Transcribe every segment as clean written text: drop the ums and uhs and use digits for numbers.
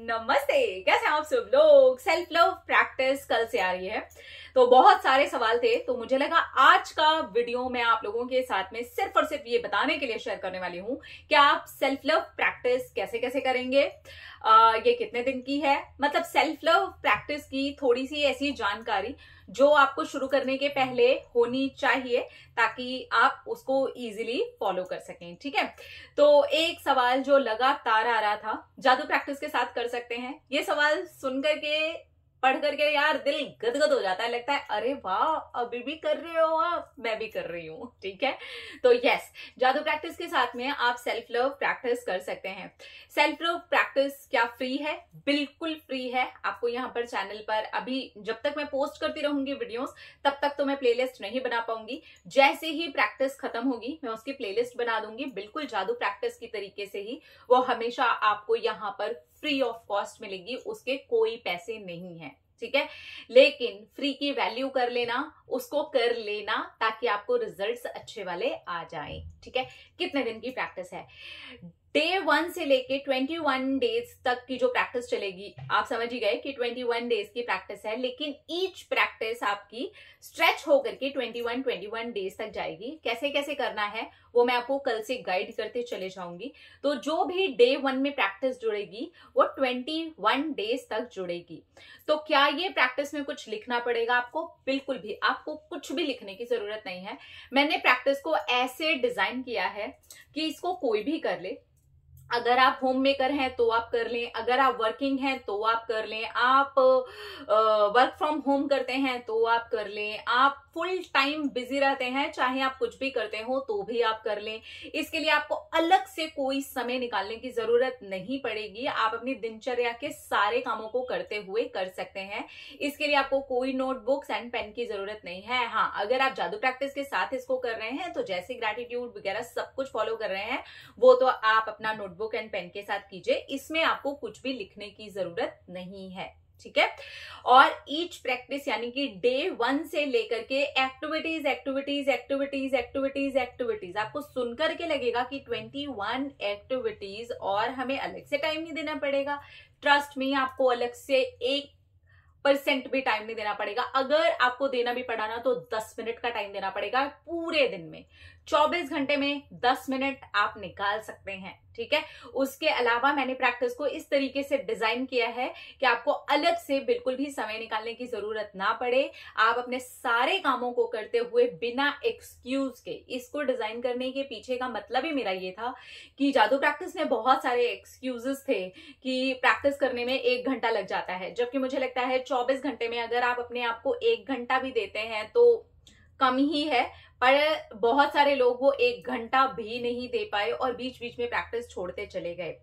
नमस्ते। कैसे हैं आप सब लोग। सेल्फ लव प्रैक्टिस कल से आ रही है, तो बहुत सारे सवाल थे, तो मुझे लगा आज का वीडियो मैं आप लोगों के साथ में सिर्फ और सिर्फ ये बताने के लिए शेयर करने वाली हूं कि आप सेल्फ लव प्रैक्टिस कैसे कैसे करेंगे, ये कितने दिन की है। मतलब सेल्फ लव प्रैक्टिस की थोड़ी सी ऐसी जानकारी जो आपको शुरू करने के पहले होनी चाहिए ताकि आप उसको इजीली फॉलो कर सकें। ठीक है, तो एक सवाल जो लगातार आ रहा था, जादू प्रैक्टिस के साथ कर सकते हैं? ये सवाल सुन करके पढ़ करके यार दिल गदगद हो जाता है, लगता है अरे वाह अभी भी कर रहे हो आप, मैं भी कर रही हूं। ठीक है, तो यस, जादू प्रैक्टिस के साथ में आप सेल्फ लव प्रैक्टिस कर सकते हैं। सेल्फ लव प्रैक्टिस क्या फ्री है? बिल्कुल फ्री है। आपको यहाँ पर चैनल पर अभी जब तक मैं पोस्ट करती रहूंगी वीडियोस, तब तक तो मैं प्लेलिस्ट नहीं बना पाऊंगी। जैसे ही प्रैक्टिस खत्म होगी मैं उसकी प्लेलिस्ट बना दूंगी, बिल्कुल जादू प्रैक्टिस की तरीके से ही। वो हमेशा आपको यहाँ पर फ्री ऑफ कॉस्ट मिलेगी, उसके कोई पैसे नहीं है। ठीक है, लेकिन फ्री की वैल्यू कर लेना, उसको कर लेना ताकि आपको रिजल्ट्स अच्छे वाले आ जाएं। ठीक है, कितने दिन की प्रैक्टिस है? डे 1 से लेके 21 डेज तक की जो प्रैक्टिस चलेगी, आप समझ ही गए कि 21 डेज की प्रैक्टिस है, लेकिन ईच प्रैक्टिस आपकी स्ट्रेच होकर के 21 डेज तक जाएगी। कैसे कैसे करना है वो मैं आपको कल से गाइड करते चले जाऊंगी। तो जो भी डे 1 में प्रैक्टिस जुड़ेगी वो 21 डेज तक जुड़ेगी। तो क्या ये प्रैक्टिस में कुछ लिखना पड़ेगा आपको? बिल्कुल भी, आपको कुछ भी लिखने की जरूरत नहीं है। मैंने प्रैक्टिस को ऐसे डिजाइन किया है कि इसको कोई भी कर ले। अगर आप होम मेकर हैं तो आप कर लें, अगर आप वर्किंग हैं तो आप कर लें, आप वर्क फ्रॉम होम करते हैं तो आप कर लें, आप फुल टाइम बिजी रहते हैं, चाहे आप कुछ भी करते हो तो भी आप कर लें। इसके लिए आपको अलग से कोई समय निकालने की जरूरत नहीं पड़ेगी। आप अपनी दिनचर्या के सारे कामों को करते हुए कर सकते हैं। इसके लिए आपको कोई नोटबुक्स एंड पेन की जरूरत नहीं है। हाँ, अगर आप जादू प्रैक्टिस के साथ इसको कर रहे हैं तो जैसे ग्रैटिट्यूड वगैरह सब कुछ फॉलो कर रहे हैं, वो तो आप अपना नोटबुक एंड पेन के साथ कीजिए। इसमें आपको कुछ भी लिखने की जरूरत नहीं है। ठीक है, और ईच प्रैक्टिस यानी कि डे 1 से लेकर के activities activities activities activities activities, आपको सुनकर के लगेगा कि 21 एक्टिविटीज और हमें अलग से टाइम नहीं देना पड़ेगा। ट्रस्ट मी, आपको अलग से 1% भी टाइम नहीं देना पड़ेगा। अगर आपको देना भी पड़ा ना तो 10 मिनट का टाइम देना पड़ेगा। पूरे दिन में 24 घंटे में 10 मिनट आप निकाल सकते हैं। ठीक है, उसके अलावा मैंने प्रैक्टिस को इस तरीके से डिजाइन किया है कि आपको अलग से बिल्कुल भी समय निकालने की जरूरत ना पड़े। आप अपने सारे कामों को करते हुए बिना एक्सक्यूज के, इसको डिजाइन करने के पीछे का मतलब ही मेरा ये था कि जादू प्रैक्टिस में बहुत सारे एक्सक्यूजेस थे कि प्रैक्टिस करने में 1 घंटा लग जाता है, जबकि मुझे लगता है 24 घंटे में अगर आप अपने आप को 1 घंटा भी देते हैं तो कम ही है। पर बहुत सारे लोग वो 1 घंटा भी नहीं दे पाए और बीच बीच में प्रैक्टिस छोड़ते चले गए,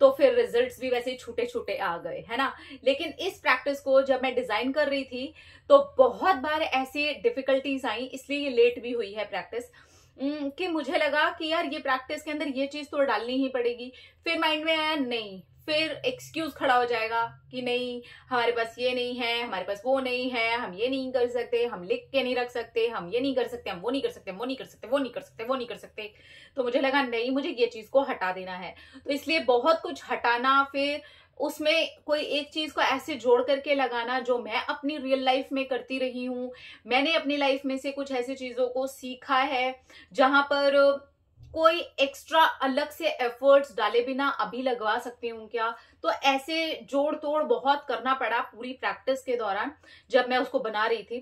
तो फिर रिजल्ट्स भी वैसे छूटे छूटे आ गए, है ना। लेकिन इस प्रैक्टिस को जब मैं डिजाइन कर रही थी तो बहुत बार ऐसी डिफिकल्टीज आई, इसलिए ये लेट भी हुई है प्रैक्टिस, कि मुझे लगा कि यार ये प्रैक्टिस के अंदर ये चीज तो डालनी ही पड़ेगी। फिर माइंड में आया नहीं, फिर एक्सक्यूज खड़ा हो जाएगा कि नहीं हमारे पास ये नहीं है, हमारे पास वो नहीं है, हम ये नहीं कर सकते, हम लिख के नहीं रख सकते, हम ये नहीं कर सकते, हम वो नहीं कर सकते, वो नहीं कर सकते, वो नहीं कर सकते, वो नहीं कर सकते। तो मुझे लगा नहीं, मुझे ये चीज को हटा देना है। तो इसलिए बहुत कुछ हटाना, फिर उसमें कोई एक चीज को ऐसे जोड़ करके लगाना जो मैं अपनी रियल लाइफ में करती रही हूं। मैंने अपनी लाइफ में से कुछ ऐसी चीजों को सीखा है जहां पर कोई एक्स्ट्रा अलग से एफर्ट्स डाले बिना अभी लगवा सकती हूँ क्या। तो ऐसे जोड़ तोड़ बहुत करना पड़ा पूरी प्रैक्टिस के दौरान जब मैं उसको बना रही थी।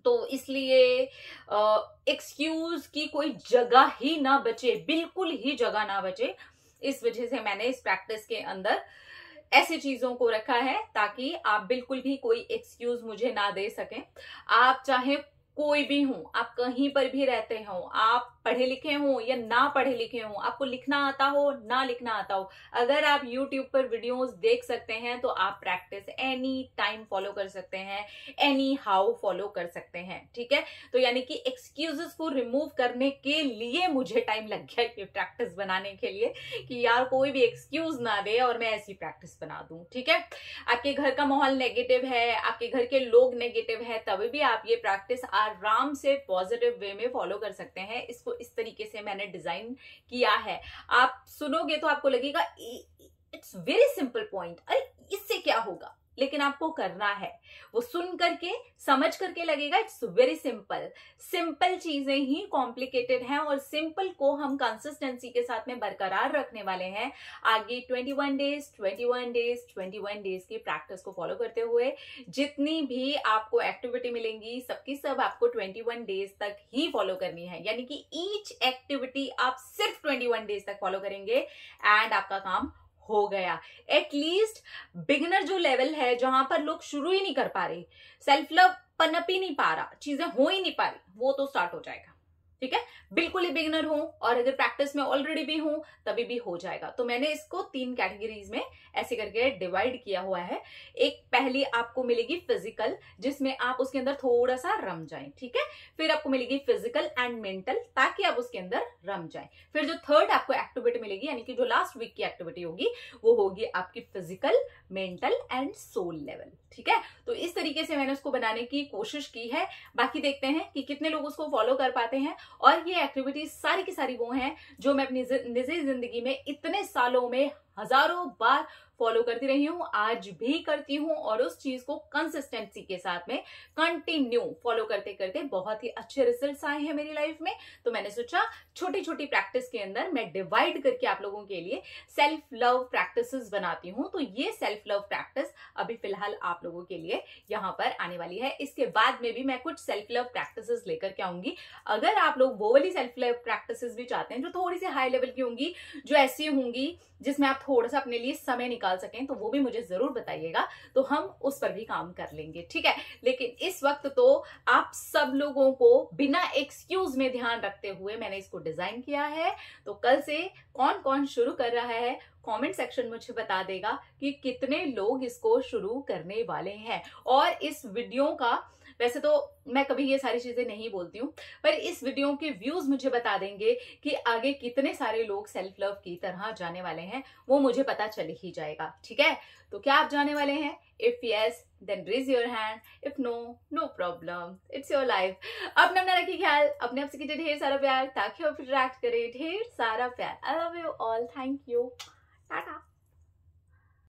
तो इसलिए एक्सक्यूज की कोई जगह ही ना बचे, बिल्कुल ही जगह ना बचे। इस वजह से मैंने इस प्रैक्टिस के अंदर ऐसी चीजों को रखा है ताकि आप बिल्कुल भी कोई एक्सक्यूज मुझे ना दे सकें। आप चाहे कोई भी हो, आप कहीं पर भी रहते हो, आप पढ़े लिखे हो या ना पढ़े लिखे हो, आपको लिखना आता हो ना लिखना आता हो, अगर आप YouTube पर वीडियोस देख सकते हैं तो आप प्रैक्टिस एनी टाइम फॉलो कर सकते हैं, एनी हाउ फॉलो कर सकते हैं। ठीक है, तो यानी कि एक्सक्यूजेस को रिमूव करने के लिए मुझे टाइम लग गया ये प्रैक्टिस बनाने के लिए कि यार कोई भी एक्सक्यूज ना दे और मैं ऐसी प्रैक्टिस बना दूं। ठीक है, आपके घर का माहौल नेगेटिव है, आपके घर के लोग नेगेटिव है, तभी भी आप ये प्रैक्टिस आराम से पॉजिटिव वे में फॉलो कर सकते हैं। इसको इस तरीके से मैंने डिजाइन किया है। आप सुनोगे तो आपको लगेगा इट्स वेरी सिंपल पॉइंट, अरे इससे क्या होगा, लेकिन आपको करना है। वो सुन करके समझ करके लगेगा इट्स वेरी सिंपल। सिंपल चीजें ही कॉम्प्लिकेटेड हैं और सिंपल को हम कंसिस्टेंसी के साथ में बरकरार रखने वाले हैं। आगे 21 डेज की प्रैक्टिस को फॉलो करते हुए जितनी भी आपको एक्टिविटी मिलेंगी सबकी सब आपको 21 डेज तक ही फॉलो करनी है। यानी कि ईच एक्टिविटी आप सिर्फ 21 डेज तक फॉलो करेंगे एंड आपका काम हो गया। एटलीस्ट बिगिनर जो लेवल है, जहां पर लोग शुरू ही नहीं कर पा रहे, सेल्फ लव पनप ही नहीं पा रहा, चीजें हो ही नहीं पा रही, वो तो स्टार्ट हो जाएगा। ठीक है, बिल्कुल ही बिगिनर हो और अगर प्रैक्टिस में ऑलरेडी भी हूं तभी भी हो जाएगा। तो मैंने इसको 3 कैटेगरीज में ऐसे करके डिवाइड किया हुआ है। एक पहली आपको मिलेगी फिजिकल, जिसमें आप उसके अंदर थोड़ा सा रम जाएं। ठीक है, फिर आपको मिलेगी फिजिकल एंड मेंटल, ताकि आप उसके अंदर रम जाएं। फिर जो थर्ड आपको एक्टिविटी मिलेगी, यानी कि जो लास्ट वीक की एक्टिविटी होगी, वो होगी आपकी physical, mental and soul level. ठीक है, तो इस तरीके से मैंने उसको बनाने की कोशिश की है। बाकी देखते हैं कि कितने लोग उसको फॉलो कर पाते हैं। और ये एक्टिविटीज सारी की सारी वो हैं जो मैं अपनी निजी जिंदगी में इतने सालों में हजारों बार फॉलो करती रही हूं, आज भी करती हूं और उस चीज को कंसिस्टेंसी के साथ में कंटिन्यू फॉलो करते करते बहुत ही अच्छे रिजल्ट्स आए हैं मेरी लाइफ में। तो मैंने सोचा छोटी छोटी प्रैक्टिस के अंदर मैं डिवाइड करके आप लोगों के लिए सेल्फ लव प्रैक्टिसेस बनाती हूं। तो ये सेल्फ लव प्रैक्टिस अभी फिलहाल आप लोगों के लिए यहाँ पर आने वाली है। इसके बाद में भी मैं कुछ सेल्फ लव प्रैक्टिसेस लेकर के आऊंगी। अगर आप लोग वो वाली सेल्फ लव प्रैक्टिसेस भी चाहते हैं जो थोड़ी सी हाई लेवल की होंगी, जो ऐसी होंगी जिसमें आप थोड़ा सा अपने लिए समय निकाल सकें, तो वो भी मुझे जरूर बताइएगा, तो हम उस पर भी काम कर लेंगे। ठीक है, लेकिन इस वक्त तो आप सब लोगों को बिना एक्सक्यूज में ध्यान रखते हुए मैंने इसको डिजाइन किया है। तो कल से कौन कौन शुरू कर रहा है, कमेंट सेक्शन मुझे बता देगा कि कितने लोग इसको शुरू करने वाले हैं। और इस वीडियो का, वैसे तो मैं कभी ये सारी चीजें नहीं बोलती हूँ, पर इस वीडियो के व्यूज मुझे बता देंगे कि आगे कितने सारे लोग सेल्फ लव की तरह जाने वाले हैं, वो मुझे पता चल ही जाएगा। ठीक है, तो क्या आप जाने वाले हैं? If yes then raise your hand, if no no problem, it's your life. अपना अपना रखिए ख्याल, अपने आप से कीजिए ढेर सारा प्यार ताकि आप इंटरैक्ट करें ढेर सारा प्यार। I love you all, thank you, Tata.